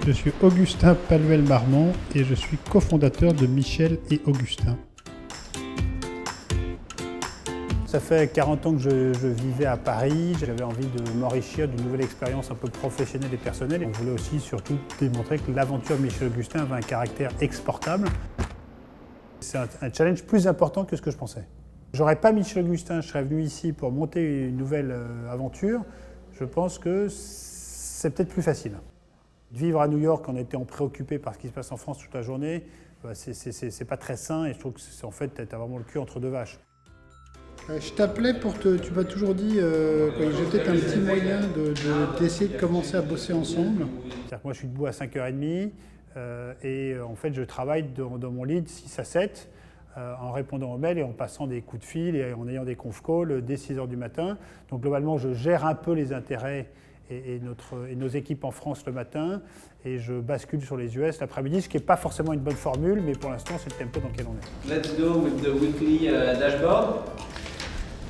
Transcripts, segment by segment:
Je suis Augustin Paluel-Marmont et je suis cofondateur de Michel et Augustin. Ça fait 40 ans que je vivais à Paris. J'avais envie de m'enrichir d'une nouvelle expérience un peu professionnelle et personnelle. On voulait aussi surtout démontrer que l'aventure Michel Augustin avait un caractère exportable. C'est un challenge plus important que ce que je pensais. J'aurais pas Michel Augustin, je serais venu ici pour monter une nouvelle aventure. Je pense que c'est peut-être plus facile. Vivre à New York en étant préoccupé par ce qui se passe en France toute la journée, c'est pas très sain et je trouve que en fait, tu as vraiment le cul entre deux vaches. Je t'appelais pour te... Tu m'as toujours dit que j'ai peut-être un petit moyen d'essayer de commencer à bosser ensemble. C'est-à-dire que moi, je suis debout à 5h30 et en fait, je travaille dans mon lit de 6 à 7 en répondant aux mails et en passant des coups de fil et en ayant des conf calls dès 6h du matin. Donc globalement, je gère un peu les intérêts et nos équipes en France le matin et je bascule sur les US l'après-midi, ce qui n'est pas forcément une bonne formule, mais pour l'instant, c'est le tempo dans lequel on est. Let's go with the weekly dashboard.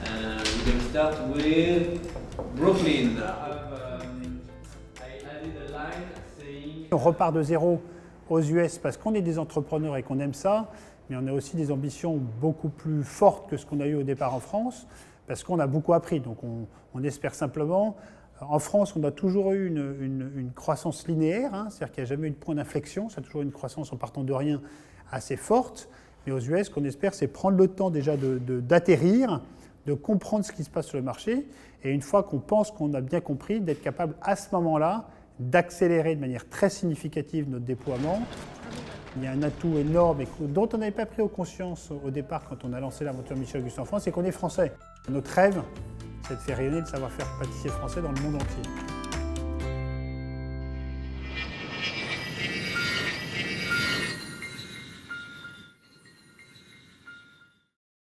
We're going to start with Brooklyn. I added a line saying... On repart de zéro aux US parce qu'on est des entrepreneurs et qu'on aime ça, mais on a aussi des ambitions beaucoup plus fortes que ce qu'on a eu au départ en France, parce qu'on a beaucoup appris. Donc on espère simplement... En France, on a toujours eu une croissance linéaire, hein, c'est-à-dire qu'il n'y a jamais eu de point d'inflexion, c'est toujours une croissance en partant de rien assez forte. Mais aux US, ce qu'on espère, c'est prendre le temps déjà d'atterrir, de comprendre ce qui se passe sur le marché, et une fois qu'on pense qu'on a bien compris, d'être capable à ce moment-là d'accélérer de manière très significative notre déploiement. Il y a un atout énorme et dont on n'avait pas pris conscience au départ quand on a lancé l'aventure Michel Augustin en France, c'est qu'on est français. Notre rêve, c'est de faire rayonner le savoir-faire pâtissier français dans le monde entier.